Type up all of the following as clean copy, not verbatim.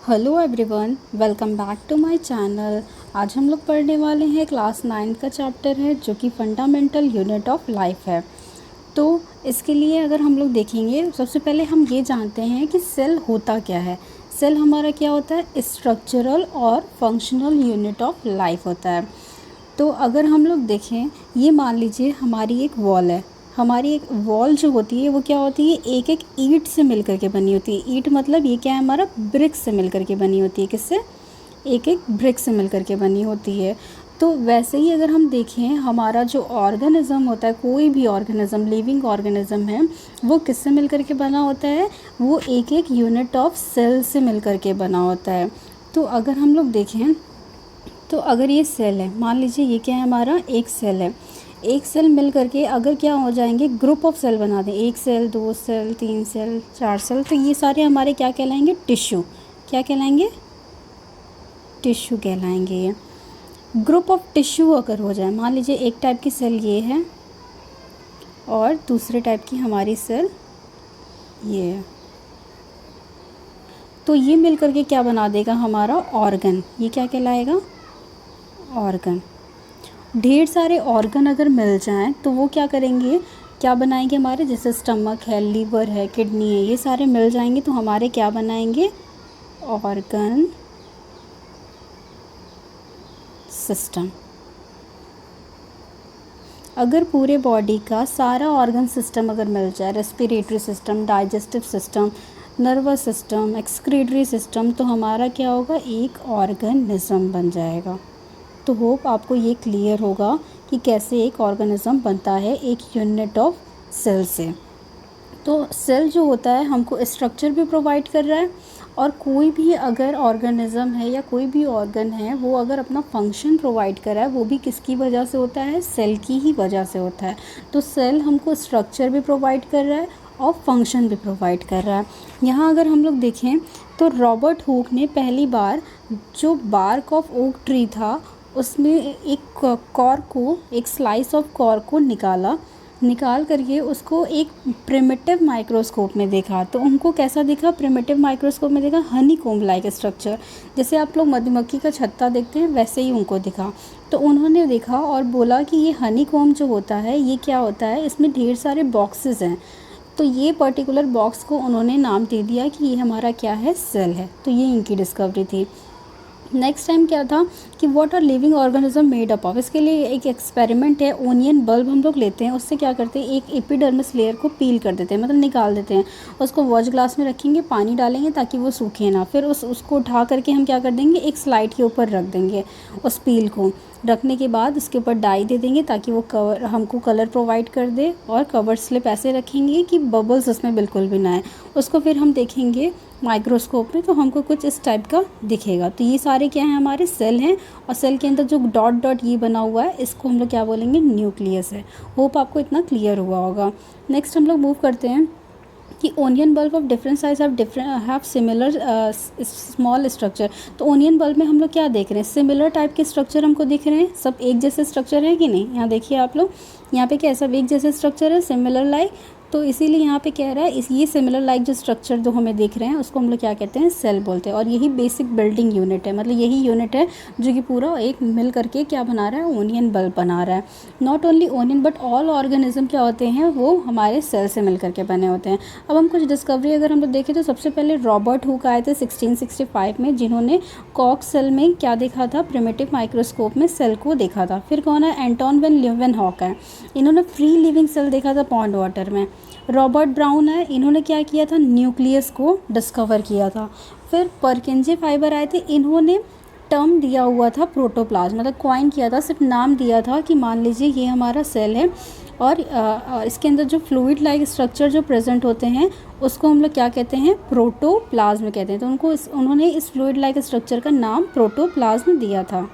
Hello everyone, welcome back to my channel. आज हम लोग पढ़ने वाले हैं क्लास 9 का चैप्टर है जो कि फंडामेंटल यूनिट ऑफ लाइफ है। तो इसके लिए अगर हम लोग देखेंगे, सबसे पहले हम ये जानते हैं कि सेल होता क्या है। सेल हमारा क्या होता है? स्ट्रक्चरल और फंक्शनल यूनिट ऑफ लाइफ होता है। तो अगर हम लोग देखें, ये मान लीजिए हमारी एक वॉल है। हमारी एक वॉल जो होती है वो क्या होती है? एक एक ईंट से मिल कर के बनी होती है। ईंट मतलब ये क्या है? हमारा ब्रिक्स से मिल कर के बनी होती है। किससे? एक एक ब्रिक से मिल कर के बनी होती है। तो वैसे ही अगर हम देखें, हमारा जो ऑर्गेनिज्म होता है, कोई भी ऑर्गेनिज्म, लिविंग ऑर्गेनिज्म है, वो किससे मिल कर के बना होता है? वो एक एक यूनिट ऑफ सेल से मिल कर के बना होता है। तो अगर हम लोग देखें, तो अगर ये सेल है, मान लीजिए ये क्या है? हमारा एक सेल है। एक सेल मिल करके अगर क्या हो जाएंगे? ग्रुप ऑफ सेल बना दें। एक सेल, दो सेल, तीन सेल, चार सेल, तो ये सारे हमारे क्या कहलाएंगे? टिश्यू। क्या कहलाएंगे? टिश्यू कहलाएंगे ये। ग्रुप ऑफ टिश्यू अगर हो जाए, मान लीजिए एक टाइप की सेल ये है और दूसरे टाइप की हमारी सेल ये है, तो ये मिल करके क्या बना देगा? हमारा ऑर्गन। ये क्या कहलाएगा? ऑर्गन। ढेर सारे ऑर्गन अगर मिल जाएं तो वो क्या करेंगे? क्या बनाएंगे? हमारे जैसे स्टमक है, लीवर है, किडनी है, ये सारे मिल जाएंगे तो हमारे क्या बनाएंगे? Organ system. अगर पूरे बॉडी का सारा ऑर्गन सिस्टम अगर मिल जाए, respiratory system, digestive system, nervous system, excretory system, तो हमारा क्या होगा? एक ऑर्गेनिज्म बन जाएगा। तो होप आपको ये क्लियर होगा कि कैसे एक ऑर्गेनिज्म बनता है एक यूनिट ऑफ सेल से। तो सेल जो होता है हमको स्ट्रक्चर भी प्रोवाइड कर रहा है, और कोई भी अगर ऑर्गेनिज्म है या कोई भी ऑर्गन है, वो अगर अपना फंक्शन प्रोवाइड कर रहा है, वो भी किसकी वजह से होता है? सेल की ही वजह से होता है। तो सेल हमको स्ट्रक्चर भी प्रोवाइड कर रहा है और फंक्शन भी प्रोवाइड कर रहा है। यहाँ अगर हम लोग देखें तो रॉबर्ट हुक ने पहली बार जो बार्क ऑफ ओक ट्री था, उसमें एक कॉर्क को, एक स्लाइस ऑफ कॉर्क को निकाल करके उसको एक प्रिमिटिव माइक्रोस्कोप में देखा। तो उनको कैसा दिखा? प्रिमिटिव माइक्रोस्कोप में देखा हनी कोम्ब लाइक स्ट्रक्चर। जैसे आप लोग मधुमक्खी का छत्ता देखते हैं, वैसे ही उनको दिखा। तो उन्होंने देखा और बोला कि ये हनी कोम्ब जो होता है, ये क्या होता है? इसमें ढेर सारे बॉक्सेस हैं। तो ये पर्टिकुलर बॉक्स को उन्होंने नाम दे दिया कि ये हमारा क्या है? सेल है। तो ये इनकी डिस्कवरी थी। नेक्स्ट टाइम क्या था कि what are living organism made up of. इसके लिए एक एक्सपेरिमेंट है। ओनियन बल्ब हम लोग लेते हैं, उससे क्या करते हैं? एक एपिडर्मिस लेयर को पील कर देते हैं, मतलब निकाल देते हैं। उसको वॉच ग्लास में रखेंगे, पानी डालेंगे ताकि वो सूखे ना। फिर उसको उठा करके हम क्या कर देंगे? एक स्लाइड के ऊपर रख देंगे। उस पील को रखने के बाद उसके ऊपर डाई दे देंगे ताकि वो कवर हमको कलर प्रोवाइड कर दे, और कवर स्लिप ऐसे रखेंगे कि बबल्स उसमें बिल्कुल भी ना आए। उसको फिर हम देखेंगे माइक्रोस्कोप में, तो हमको कुछ इस टाइप का दिखेगा। तो ये सारे क्या हैं? हमारे सेल हैं, और सेल के अंदर जो डॉट डॉट ये बना हुआ है, इसको हम लोग क्या बोलेंगे? न्यूक्लियस है। होप आपको इतना क्लियर हुआ होगा। नेक्स्ट हम लोग मूव करते हैं कि onion bulb of different size have similar small structure. तो ओनियन बल्ब में हम लोग क्या देख रहे हैं? सिमिलर टाइप के स्ट्रक्चर हमको दिख रहे हैं। सब एक जैसे स्ट्रक्चर है कि नहीं? यहाँ देखिए आप लोग, यहाँ पे क्या सब एक जैसे स्ट्रक्चर है, सिमिलर लाइक। तो इसीलिए यहाँ पे कह रहा है ये सिमिलर लाइक जो स्ट्रक्चर जो हमें दिख रहे हैं, उसको हम लोग क्या कहते हैं? सेल बोलते हैं। और यही बेसिक बिल्डिंग यूनिट है, मतलब यही यूनिट है जो कि पूरा एक मिल करके क्या बना रहा है? ओनियन बल्ब बना रहा है। Not only onion but all organism क्या होते हैं? वो हमारे सेल से मिल करके बने होते हैं। अब हम कुछ डिस्कवरी अगर हम लोग देखें, तो सबसे पहले रॉबर्ट हुक आए थे 1665 में, जिन्होंने कॉक सेल में क्या देखा था? प्रिमिटिव माइक्रोस्कोप में सेल को देखा था। फिर कौन है? एंटोन वेन लीeuwenhoek है, इन्होंने फ्री लिविंग सेल देखा था पॉन्ड वाटर में। रॉबर्ट ब्राउन है, इन्होंने क्या किया था? न्यूक्लियस को डिस्कवर किया था। फिर परकिंजे फाइबर आए थे, इन्होंने टर्म दिया हुआ था प्रोटोप्लाज्म, मतलब क्वाइन किया था, सिर्फ नाम दिया था कि मान लीजिए ये हमारा सेल है, और इसके अंदर जो फ्लूइड लाइक स्ट्रक्चर जो प्रेजेंट होते हैं, उसको हम लोग क्या कहते हैं? प्रोटोप्लाज्म कहते हैं। तो उन्होंने इस फ्लूइड लाइक स्ट्रक्चर का नाम प्रोटोप्लाज्म दिया था।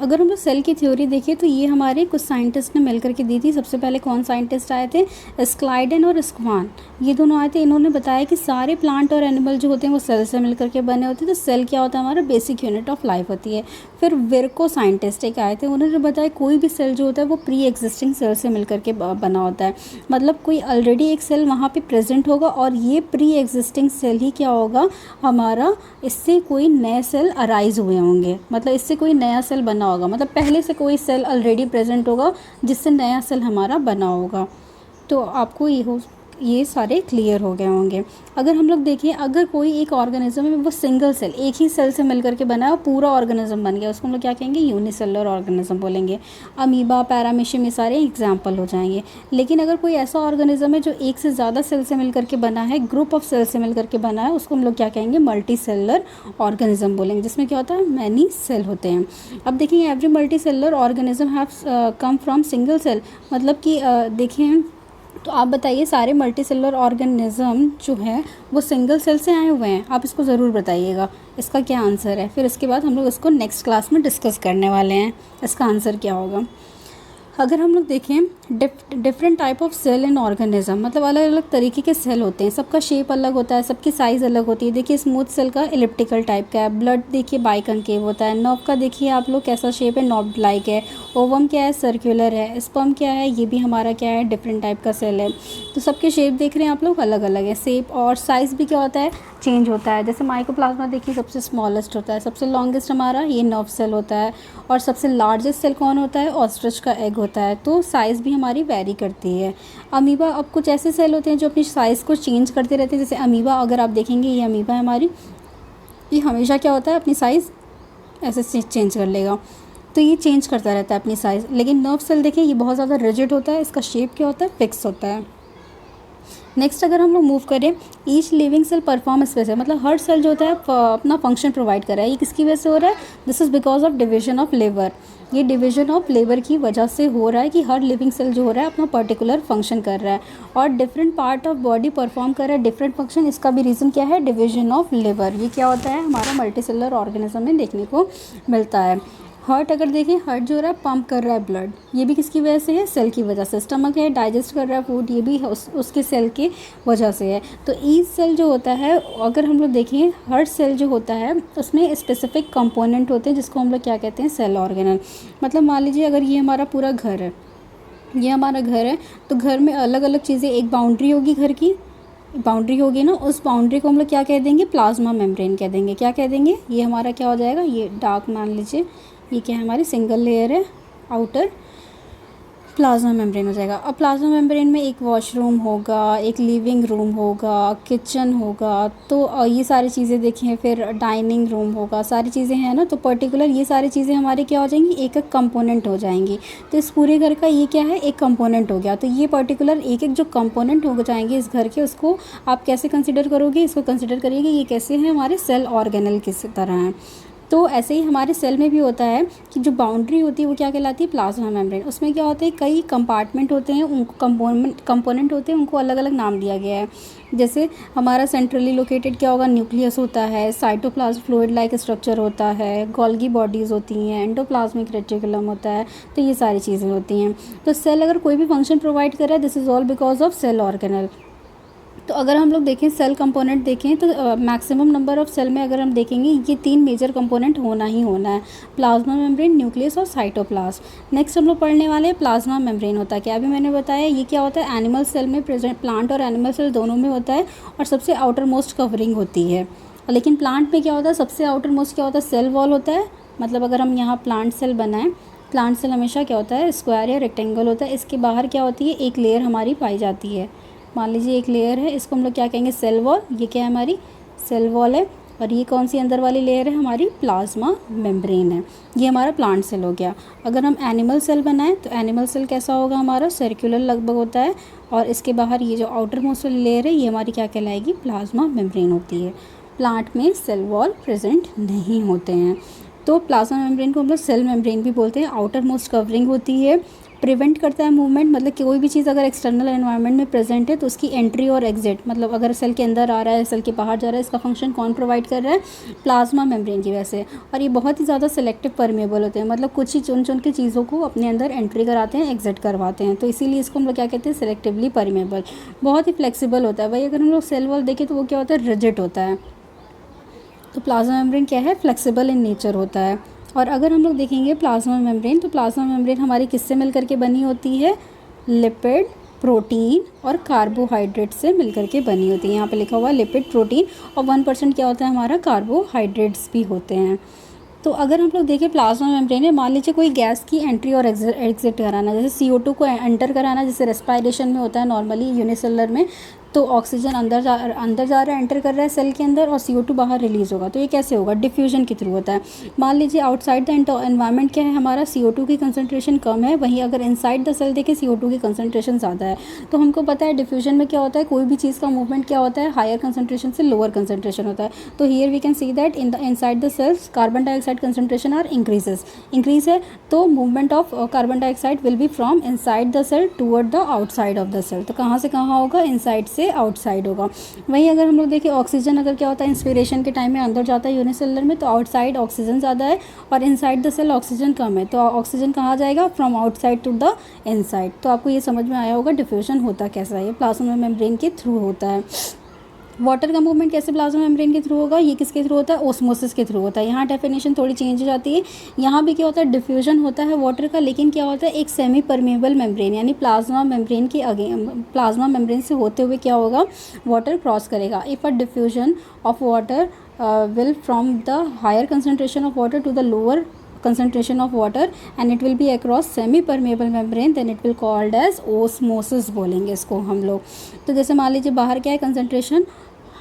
अगर हम लोग सेल की थ्योरी देखें तो ये हमारे कुछ साइंटिस्ट ने मिलकर के दी थी। सबसे पहले कौन साइंटिस्ट आए थे? स्क्लाइडेन और स्क्वान, ये दोनों आए थे। इन्होंने बताया कि सारे प्लांट और एनिमल जो होते हैं वो सेल से मिलकर के बने होते हैं। तो सेल क्या होता है? हमारा बेसिक यूनिट ऑफ लाइफ होती है। फिर विर्को साइंटिस्ट एक आए थे, उन्होंने बताया कोई भी सेल जो होता है वो प्री एग्जिस्टिंग सेल से मिलकर के बना होता है। मतलब कोई ऑलरेडी एक सेल वहाँ पे प्रेजेंट होगा और ये प्री एग्जिस्टिंग सेल ही क्या होगा हमारा, इससे कोई नए सेल अराइज हुए होंगे, मतलब इससे कोई नया सेल बना होगा, मतलब पहले से कोई सेल ऑलरेडी प्रेजेंट होगा जिससे नया सेल हमारा बना होगा। तो आपको ये सारे क्लियर हो गए होंगे। अगर हम लोग देखें, अगर कोई एक ऑर्गेनिज्म है वो सिंगल सेल, एक ही सेल से मिलकर के बना है और पूरा ऑर्गेनिज्म बन गया, उसको हम लोग क्या कहेंगे? यूनिसेलुलर ऑर्गेनिज्म बोलेंगे। अमीबा, पैरामीशियम, ये सारे एग्जाम्पल हो जाएंगे। लेकिन अगर कोई ऐसा ऑर्गेनिज्म है जो एक से ज़्यादा सेल से मिलकर के बना है, ग्रुप ऑफ सेल से मिलकर के बना है, उसको हम लोग क्या कहेंगे? मल्टी सेलुलर ऑर्गेनिज्म बोलेंगे, जिसमें क्या होता है? मैनी सेल होते हैं। अब देखिए, every multicellular organism have come from single cell, मतलब कि देखिए, तो आप बताइए सारे मल्टी सेलुलर ऑर्गेनिज्म जो है वो सिंगल सेल से आए हुए हैं? आप इसको ज़रूर बताइएगा इसका क्या आंसर है। फिर इसके बाद हम लोग इसको नेक्स्ट क्लास में डिस्कस करने वाले हैं, इसका आंसर क्या होगा। अगर हम लोग देखें different type of cell in organism, मतलब अलग अलग तरीके के सेल होते हैं, सबका शेप अलग होता है, सबकी साइज़ अलग होती है। देखिए, स्मूथ सेल का इलिप्टिकल टाइप का है, ब्लड देखिए बाइकनकेव होता है, नर्व का देखिए आप लोग कैसा शेप है? नॉब लाइक है। ओवम क्या है? सर्कुलर है। स्पर्म क्या है? ये भी हमारा क्या है? डिफरेंट टाइप का सेल है। तो सबके शेप देख रहे हैं आप लोग, अलग अलग है शेप, और साइज़ भी क्या होता है? चेंज होता है। जैसे माइकोप्लाज्मा देखिए सबसे स्मॉलेस्ट होता है, सबसे लॉन्गेस्ट हमारा ये नर्व सेल होता है, और सबसे लार्जेस्ट सेल कौन होता है? ऑस्ट्रिच का एग होता है। तो साइज़ भी हमारी वेरी करती है। अमीबा, अब कुछ ऐसे सेल होते हैं जो अपनी साइज़ को चेंज करते रहते हैं। जैसे अमीबा, अगर आप देखेंगे ये अमीबा है हमारी, ये हमेशा क्या होता है? अपनी साइज़ ऐसे चेंज कर लेगा, तो ये चेंज करता रहता है अपनी साइज़। लेकिन नर्व सेल देखें, ये बहुत ज़्यादा रिजिड होता है, इसका शेप क्या होता है? फिक्स होता है। नेक्स्ट अगर हम लोग मूव करें, each living cell perform specific, मतलब हर सेल जो होता है अपना फंक्शन प्रोवाइड कर रहा है। ये किसकी वजह से हो रहा है? This is because of division of labour. ये डिवीजन ऑफ लेबर की वजह से हो रहा है कि हर लिविंग सेल जो हो रहा है अपना पर्टिकुलर फंक्शन कर रहा है, और different part of body perform कर रहा है डिफरेंट फंक्शन। इसका भी रीज़न क्या है? Division of labour. ये क्या होता है? हमारा मल्टी सेलुलर ऑर्गेनिज्म में देखने को मिलता है। हार्ट अगर देखें, हार्ट जो हो रहा है पंप कर रहा है ब्लड, ये भी किसकी वजह से है? सेल की वजह से। स्टमक है, डाइजेस्ट कर रहा है फूड, ये भी उसके सेल की वजह से है। तो ईच सेल जो होता है, अगर हम लोग देखें, हर सेल जो होता है उसमें स्पेसिफिक कंपोनेंट होते हैं जिसको हम लोग क्या कहते हैं? Cell organelle. मतलब मान लीजिए अगर ये हमारा पूरा घर है, ये हमारा घर है, तो घर में अलग अलग चीज़ें, एक बाउंड्री होगी, घर की बाउंड्री होगी ना, उस बाउंड्री को हम लोग क्या कह देंगे? प्लाज्मा मेम्ब्रेन कह देंगे। क्या कह देंगे? ये हमारा क्या हो जाएगा? ये डार्क मान लीजिए, ये क्या है? हमारी सिंगल लेयर है, आउटर प्लाज्मा मेम्ब्रेन हो जाएगा। अब प्लाज्मा मेम्ब्रेन में एक वॉशरूम होगा, एक लिविंग रूम होगा, किचन होगा, तो ये सारी चीज़ें देखें, फिर डाइनिंग रूम होगा, सारी चीज़ें हैं ना, तो पर्टिकुलर ये सारी चीज़ें हमारी क्या हो जाएंगी? एक एक कंपोनेंट हो जाएंगी। तो इस पूरे घर का ये क्या है? एक कंपोनेंट हो गया। तो ये पर्टिकुलर एक एक जो कंपोनेंट हो जाएंगे इस घर के, उसको आप कैसे कंसिडर करोगे? इसको कंसिडर करिए कि ये कैसे हैं? हमारे सेल ऑर्गेनल किस तरह हैं। तो ऐसे ही हमारे सेल में भी होता है कि जो बाउंड्री होती है वो क्या कहलाती है? Plasma membrane. उसमें क्या होता है? कई कंपार्टमेंट होते हैं, उनको कंपोनेंट होते हैं, उनको अलग अलग नाम दिया गया है। जैसे हमारा सेंट्रली लोकेटेड क्या होगा? न्यूक्लियस होता है, साइटोप्लाज्म फ्लूइड लाइक स्ट्रक्चर होता है, गोल्गी बॉडीज़ होती हैं, एंडोप्लाज्मिक रेटिकुलम होता है। तो ये सारी चीज़ें होती हैं। तो सेल अगर कोई भी फंक्शन प्रोवाइड कर रहा है, this is all because of cell organelle. तो अगर हम लोग देखें सेल कंपोनेंट देखें, तो मैक्सिमम नंबर ऑफ सेल में अगर हम देखेंगे, ये 3 मेजर कंपोनेंट होना ही होना है, प्लाज्मा मेम्ब्रेन, न्यूक्लियस और साइटोप्लाज्म। नेक्स्ट हम लोग पढ़ने वाले हैं प्लाज्मा मेम्ब्रेन होता है क्या? अभी मैंने बताया ये क्या होता है? एनिमल सेल में प्रेजेंट, प्लांट और एनिमल सेल दोनों में होता है, और सबसे आउटर मोस्ट कवरिंग होती है। लेकिन प्लांट में क्या होता है? सबसे आउटर मोस्ट क्या होता है? सेल वॉल होता है। मतलब अगर हम यहाँ प्लांट सेल बनाएं, प्लांट सेल हमेशा क्या होता है? स्क्वायर या रेक्टेंगल होता है। इसके बाहर क्या होती है? एक लेयर हमारी पाई जाती है। मान लीजिए एक लेयर है, इसको हम लोग क्या कहेंगे? Cell wall. ये क्या है? हमारी सेल वॉल है। और ये कौन सी अंदर वाली लेयर है? हमारी प्लाज्मा मेम्ब्रेन है। ये हमारा प्लांट सेल हो गया। अगर हम एनिमल सेल बनाएं तो एनिमल सेल कैसा होगा? हमारा सर्कुलर लगभग होता है, और इसके बाहर ये जो आउटर मोस्ट वाली लेयर है, ये हमारी क्या कहलाएगी? प्लाज्मा मेम्ब्रेन होती है। प्लांट में सेल वॉल प्रेजेंट नहीं होते हैं। तो प्लाज्मा मेम्ब्रेन को हम लोग सेल मेम्ब्रेन भी बोलते हैं। आउटर मोस्ट कवरिंग होती है, प्रिवेंट करता है मूवमेंट, मतलब कि कोई भी चीज़ अगर एक्सटर्नल एनवायरनमेंट में प्रेजेंट है तो उसकी एंट्री और एग्जिट, मतलब अगर सेल के अंदर आ रहा है, सेल के बाहर जा रहा है, इसका फंक्शन कौन प्रोवाइड कर रहा है? प्लाज्मा मेम्ब्रेन की वजह से। और ये बहुत ही ज़्यादा सिलेक्टिव परमेबल होते हैं, मतलब कुछ ही चुन चुन के चीज़ों को अपने अंदर एंट्री कराते हैं, एग्जिट करवाते हैं, तो इसीलिए इसको हम लोग क्या कहते हैं? Selectively permeable. बहुत ही फ्लेक्सिबल होता है भाई। अगर हम लोग सेल वॉल देखें तो वो क्या होता है? रिजिड होता है। तो प्लाज्मा मेम्ब्रेन क्या है? फ्लेक्सिबल इन नेचर होता है। और अगर हम लोग देखेंगे प्लाज्मा मेम्ब्रेन, तो प्लाज्मा मेम्ब्रेन हमारी किससे मिलकर के बनी होती है? लिपिड, प्रोटीन और कार्बोहाइड्रेट से मिलकर के बनी होती है। यहाँ पे लिखा हुआ है लिपिड, प्रोटीन और 1% क्या होता है हमारा? कार्बोहाइड्रेट्स भी होते हैं। तो अगर हम लोग देखें प्लाज्मा मेम्ब्रेन में, मान लीजिए कोई गैस की एंट्री और एग्जिट कराना, जैसे CO2 को एंटर कराना, जैसे रेस्पायरेशन में होता है नॉर्मली यूनिसेलुलर में, तो ऑक्सीजन अंदर जा रहा है, एंटर कर रहा है सेल के अंदर, और CO2 बाहर रिलीज़ होगा। तो ये कैसे होगा? डिफ्यूजन के थ्रू होता है। मान लीजिए आउटसाइड द एनवायरनमेंट क्या है हमारा? CO2 की कंसंट्रेशन कम है, वहीं अगर इनसाइड द सेल देखें CO2 की कंसंट्रेशन ज़्यादा है। तो हमको पता है डिफ्यूजन में क्या होता है? कोई भी चीज़ का मूवमेंट क्या होता है? हायर कंसंट्रेशन से लोअर कंसंट्रेशन होता है। तो here we can see that inside the cells carbon dioxide concentration are increase है, तो movement of carbon dioxide will be from inside the cell toward the outside of the cell. तो कहाँ से कहाँ होगा? इनसाइड से आउटसाइड होगा। वहीं अगर हम लोग देखें ऑक्सीजन, अगर क्या होता है इंस्पिरेशन के टाइम में अंदर जाता है यूनिसेलुलर में, तो आउटसाइड ऑक्सीजन ज़्यादा है और इनसाइड द सेल ऑक्सीजन कम है, तो ऑक्सीजन कहाँ जाएगा? From outside to the inside. तो आपको ये समझ में आया होगा डिफ्यूजन होता कैसा है? ये प्लाज्मा मेम्ब्रेन के थ्रू होता है। वाटर का मूवमेंट कैसे प्लाज्मा मेम्ब्रेन के थ्रू होगा? ये किसके थ्रू होता है? ओस्मोसिस के थ्रू होता है। यहाँ डेफिनेशन थोड़ी चेंज हो जाती है। यहाँ भी क्या होता है? डिफ्यूजन होता है वाटर का, लेकिन क्या होता है? एक सेमी परमेबल मेम्ब्रेन, यानी प्लाज्मा मेम्ब्रेन के प्लाज्मा मेम्ब्रेन से होते हुए क्या होगा? वाटर क्रॉस करेगा। If a diffusion of water will from the higher concentration of water to the lower concentration of water and it will be across semi permeable membrane, then it will called as osmosis बोलेंगे इसको हम लोग। तो जैसे मान लीजिए बाहर क्या है? कंसंट्रेशन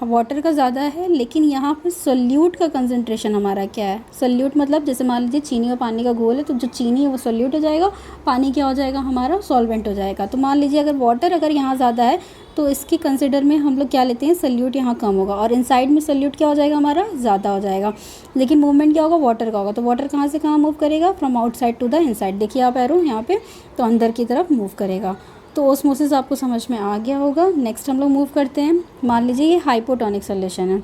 वाटर का ज़्यादा है, लेकिन यहाँ पे सोल्यूट का कंसंट्रेशन हमारा क्या है? सोल्यूट मतलब जैसे मान लीजिए चीनी और पानी का घोल है, तो जो चीनी है वो सोल्यूट हो जाएगा, पानी क्या हो जाएगा हमारा? सॉल्वेंट हो जाएगा। तो मान लीजिए अगर वाटर अगर यहाँ ज़्यादा है तो इसकी कंसिडर में हम लोग क्या लेते हैं? सोल्यूट यहाँ कम होगा, और इनसाइड में सोल्यूट क्या हो जाएगा हमारा? ज़्यादा हो जाएगा। लेकिन मूवमेंट क्या होगा? वाटर का होगा। तो वाटर कहाँ से कहाँ मूव करेगा? From outside to the inside. देखिए आप एरो यहाँ पे, तो अंदर की तरफ मूव करेगा। तो ओस्मोसिस आपको समझ में आ गया होगा। नेक्स्ट हम लोग मूव करते हैं। मान लीजिए ये हाइपोटोनिक सोल्यूशन है।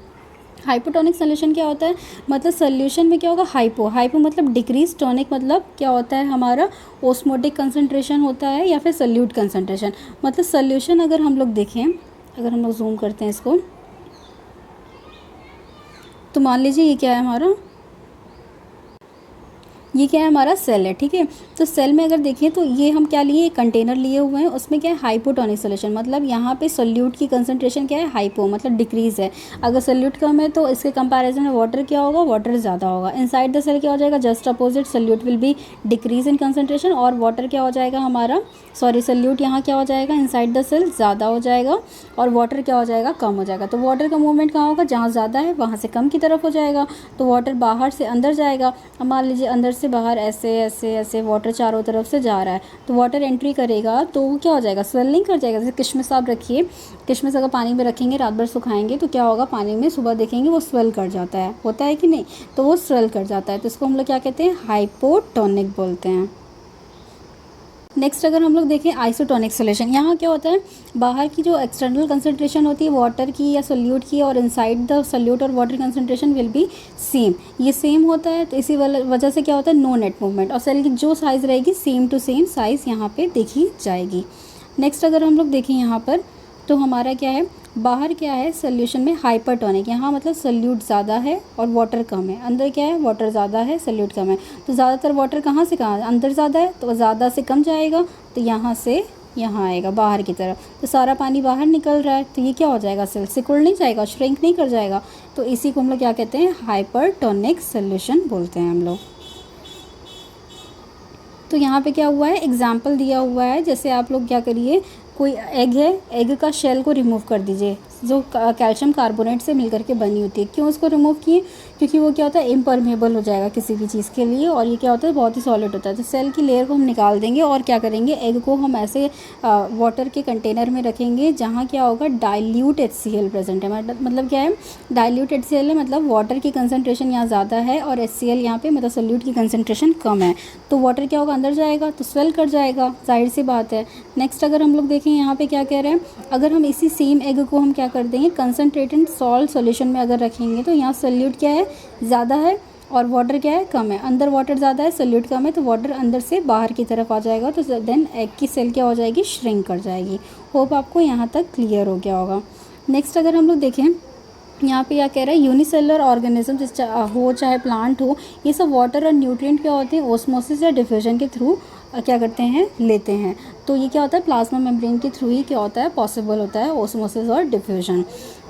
हाइपोटोनिक सोल्यूशन क्या होता है? मतलब सोल्यूशन में क्या होगा? हाइपो मतलब डिक्रीज, टोनिक मतलब क्या होता है हमारा? ओस्मोटिक कंसंट्रेशन होता है या फिर सोल्यूट कंसंट्रेशन। मतलब सोल्यूशन अगर हम लोग देखें, अगर हम लोग जूम करते हैं इसको, तो मान लीजिए ये क्या है हमारा? ये क्या है हमारा? सेल है, ठीक है। तो सेल में अगर देखें तो ये हम क्या लिए? कंटेनर लिए हुए हैं, उसमें क्या है? Hypotonic solution. मतलब यहाँ पे सोल्यूट की कंसंट्रेशन क्या है? हाइपो मतलब डिक्रीज़ है। अगर सोल्यूट कम है तो इसके कंपैरिजन में वाटर क्या होगा? वाटर ज़्यादा होगा। इनसाइड द सेल क्या हो जाएगा? Just opposite, solute will be decrease in concentration, और वाटर क्या हो जाएगा हमारा? सोल्यूट यहाँ क्या हो जाएगा? इनसाइड द सेल ज़्यादा हो जाएगा, और वाटर क्या हो जाएगा? कम हो जाएगा। तो वाटर का मूवमेंट कहाँ होगा? जहाँ ज़्यादा है वहाँ से कम की तरफ हो जाएगा। तो वाटर बाहर से अंदर जाएगा। अब मान लीजिए अंदर से बाहर ऐसे ऐसे ऐसे वाटर चारों तरफ से जा रहा है, तो वाटर एंट्री करेगा तो वो क्या हो जाएगा? स्वेलिंग कर जाएगा। जैसे किशमिश आप रखिए, किशमिश अगर पानी में रखेंगे, रात भर सुखाएंगे, तो क्या होगा? पानी में सुबह देखेंगे वो स्वेल कर जाता है, होता है कि नहीं? तो वो स्वेल कर जाता है, तो इसको हम लोग क्या कहते हैं? हाइपोटोनिक बोलते हैं। नेक्स्ट अगर हम लोग देखें आइसोटोनिक सोल्यूशन, यहाँ क्या होता है? बाहर की जो एक्सटर्नल कंसंट्रेशन होती है वाटर की या सोल्यूट की, और इनसाइड द सोल्यूट और water concentration will be same. ये सेम होता है, तो इसी वजह से क्या होता है? नो नेट मूवमेंट, और सेल की जो साइज़ रहेगी सेम टू सेम साइज़ यहाँ पे देखी जाएगी। नेक्स्ट अगर हम लोग देखें यहाँ पर, तो हमारा क्या है? बाहर क्या है? सोल्यूशन में हाइपरटोनिक, यहाँ मतलब सोल्यूट ज़्यादा है और वाटर कम है। अंदर क्या है? वाटर ज़्यादा है, सोल्यूट कम है। तो ज़्यादातर वाटर कहाँ से कहाँ? अंदर ज़्यादा है, तो ज़्यादा से कम जाएगा, तो यहाँ से यहाँ आएगा बाहर की तरफ, तो सारा पानी बाहर निकल रहा है, तो ये क्या हो जाएगा? सेल सिकुड़ नहीं जाएगा, श्रिंक नहीं कर जाएगा। तो इसी को हम लोग क्या कहते हैं? हाइपरटोनिक सोल्यूशन बोलते हैं हम लोग। तो यहाँ पे क्या हुआ है? एग्जाम्पल दिया हुआ है। जैसे आप लोग क्या करिए, कोई एग है, एग का शेल को रिमूव कर दीजिए। जो कैल्शियम कार्बोनेट से मिलकर के बनी होती है। क्यों उसको रिमूव किए? क्योंकि वो क्या होता है, इम्परमेबल हो जाएगा किसी भी चीज़ के लिए, और ये क्या होता है, बहुत ही सॉलिड होता है। तो सेल की लेयर को हम निकाल देंगे और क्या करेंगे, एग को हम ऐसे वाटर के कंटेनर में रखेंगे जहाँ क्या होगा, डाइल्यूट HCl प्रेजेंट है। मतलब क्या है, डाइल्यूट HCl है, मतलब वाटर की कंसनट्रेशन यहाँ ज़्यादा है और HCl यहाँ पे मतलब सोल्यूट की कंसनट्रेशन कम है। तो वाटर क्या होगा, अंदर जाएगा तो स्वेल कर जाएगा, जाहिर सी बात है। नेक्स्ट अगर हम लोग देखें यहाँ पे क्या कह रहे हैं, अगर हम इसी सेम एग को हम क्या कर देंगे, कंसनट्रेटेड सॉल्ट सॉल्यूशन में अगर रखेंगे तो यहाँ सोल्यूट क्या है, ज़्यादा है और वाटर क्या है, कम है। अंदर वाटर ज़्यादा है, सोल्यूट कम है, तो वाटर अंदर से बाहर की तरफ आ जाएगा, तो देन एग की सेल क्या हो जाएगी, श्रिंक कर जाएगी। होप आपको यहाँ तक क्लियर हो गया होगा। नेक्स्ट अगर हम लोग देखें यहाँ पे क्या कह रहा है, यूनिसेलुलर ऑर्गेनिज्म जिस हो चाहे प्लांट हो, ये सब वाटर और न्यूट्रिएंट क्या होते हैं, ओस्मोसिस या डिफ्यूजन के थ्रू क्या करते हैं, लेते हैं। तो ये क्या होता है, प्लाज्मा मेम्ब्रेन के थ्रू ही क्या होता है, पॉसिबल होता है ओस्मोसिस और डिफ्यूजन।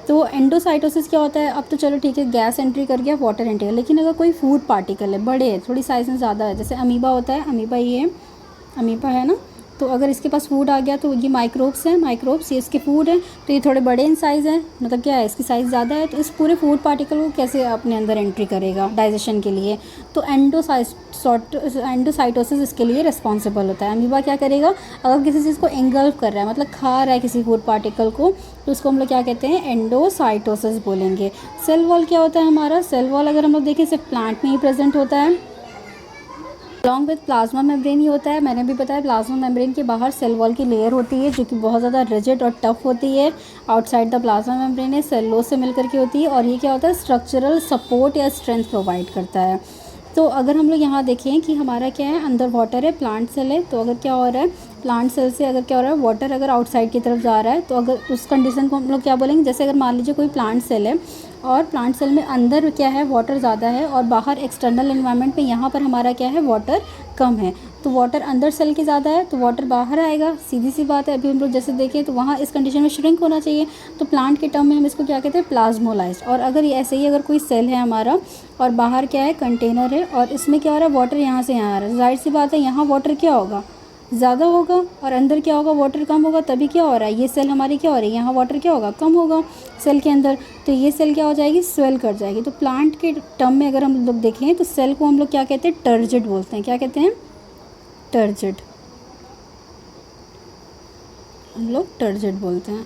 तो एंडोसाइटोसिस क्या होता है, अब तो चलो ठीक है, गैस एंट्री कर गया, वाटर एंट्री, लेकिन अगर कोई फूड पार्टिकल है, बड़े है, थोड़ी साइज में ज़्यादा है, जैसे अमीबा होता है, अमीबा ये अमीबा है ना, तो अगर इसके पास फूड आ गया तो ये माइक्रोब्स हैं, माइक्रोब्स ये इसके फूड हैं, तो ये थोड़े बड़े इन साइज़ हैं, मतलब क्या है, इसकी साइज़ ज़्यादा है, तो इस पूरे फूड पार्टिकल को कैसे अपने अंदर एंट्री करेगा डाइजेशन के लिए, तो एंडोसाइटोसिस इसके लिए रिस्पॉन्सिबल होता है। अमीबा क्या करेगा, अगर किसी चीज़ को एंगल्फ कर रहा है, मतलब खा रहा है किसी फूड पार्टिकल को, तो उसको हम लोग क्या कहते हैं, एंडोसाइटोसिस बोलेंगे। सेल वॉल क्या होता है हमारा, सेल वॉल अगर हम लोग देखें सिर्फ प्लांट में ही प्रेजेंट होता है, अलॉन्ग विद प्लाज्मा मेम्ब्रेन ही होता है। मैंने भी बताया प्लाज्मा मेम्ब्रेन के बाहर सेल वॉल की लेयर होती है जो कि बहुत ज़्यादा रिजिड और टफ होती है। आउटसाइड द प्लाज्मा मेम्ब्रेन है, सेलुलोज से मिलकर के होती है, और ये क्या होता है, स्ट्रक्चरल सपोर्ट या स्ट्रेंथ प्रोवाइड करता है। तो अगर हम लोग यहाँ देखें कि हमारा क्या है, अंदर वाटर है, प्लांट सेल है, तो अगर क्या हो रहा है, प्लांट सेल से अगर क्या हो रहा है, वाटर अगर आउटसाइड की तरफ जा रहा है, तो अगर उस कंडीशन को हम लोग क्या बोलेंगे, जैसे अगर मान लीजिए कोई प्लांट सेल है और प्लांट सेल में अंदर क्या है, वाटर ज़्यादा है और बाहर एक्सटर्नल एनवायरनमेंट में यहाँ पर हमारा क्या है, वाटर कम है, तो वाटर अंदर सेल के ज़्यादा है तो वाटर बाहर आएगा, सीधी सी बात है। अभी हम लोग जैसे देखें तो वहाँ इस कंडीशन में श्रिंक होना चाहिए, तो प्लांट के टर्म में हम इसको क्या कहते हैं, प्लाज्मोलाइज्ड। और अगर ये ऐसे ही अगर कोई सेल है हमारा और बाहर क्या है, कंटेनर है, और इसमें क्या हो रहा है, वाटर यहाँ से यहाँ आ रहा है, जाहिर सी बात है यहाँ वाटर क्या होगा, ज़्यादा होगा, और अंदर क्या होगा, वाटर कम होगा, तभी क्या हो रहा है, ये सेल हमारी क्या हो रही है, यहाँ वाटर क्या होगा, कम होगा सेल के अंदर, तो ये सेल क्या हो जाएगी, स्वेल कर जाएगी। तो प्लांट के टर्म में अगर हम लोग देखें तो सेल को हम लोग क्या कहते हैं, टर्जिड बोलते हैं। क्या कहते हैं, टर्जिड, हम लोग टर्जिड बोलते हैं।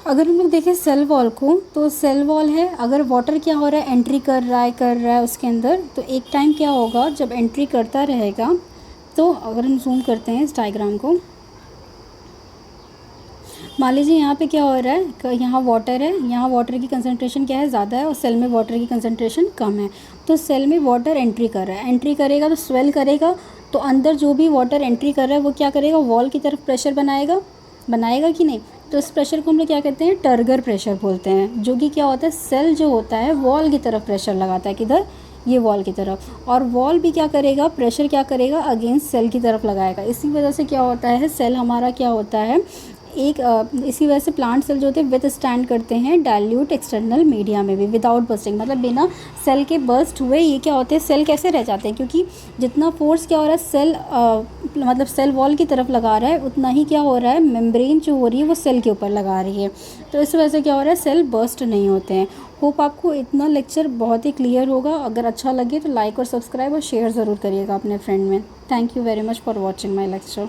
अगर हम लोग देखें सेल वॉल को, तो सेल वॉल है, अगर वाटर क्या हो रहा है, एंट्री कर रहा है उसके अंदर, तो एक टाइम क्या होगा, जब एंट्री करता रहेगा, तो अगर हम जूम करते हैं इस डायग्राम को, मान लीजिए यहाँ पे क्या हो रहा है, यहाँ वाटर है, यहाँ वाटर की कंसंट्रेशन क्या है, ज़्यादा है, और सेल में वाटर की कंसंट्रेशन कम है, तो सेल में वाटर एंट्री कर रहा है, एंट्री करेगा तो स्वेल करेगा, तो अंदर जो भी वाटर एंट्री कर रहा है वो क्या करेगा, वॉल की तरफ प्रेशर बनाएगा कि नहीं, तो इस प्रेशर को हम लोग क्या कहते हैं, टर्गर प्रेशर बोलते हैं, जो कि क्या होता है, सेल जो होता है वॉल की तरफ प्रेशर लगाता है, किधर, ये वॉल की तरफ, और वॉल भी क्या करेगा, प्रेशर क्या करेगा, अगेंस्ट सेल की तरफ लगाएगा। इसी वजह से क्या होता है, सेल हमारा क्या होता है, इसी वजह से प्लांट सेल जो होते हैं विथ स्टैंड करते हैं डाइल्यूट एक्सटर्नल मीडिया में भी विदाउट बर्स्टिंग, मतलब बिना सेल के बर्स्ट हुए ये क्या होते हैं, सेल कैसे रह जाते हैं, क्योंकि जितना फोर्स क्या हो रहा है सेल मतलब सेल वॉल की तरफ लगा रहा है, उतना ही क्या हो रहा है, मेम्ब्रेन जो हो रही है वो सेल के ऊपर लगा रही है, तो इस वजह से क्या हो रहा है, सेल बर्स्ट नहीं होते हैं। होप आपको इतना लेक्चर बहुत ही क्लियर होगा। अगर अच्छा लगे तो लाइक और सब्सक्राइब और शेयर ज़रूर करिएगा अपने फ्रेंड में। Thank you very much for watching my lecture.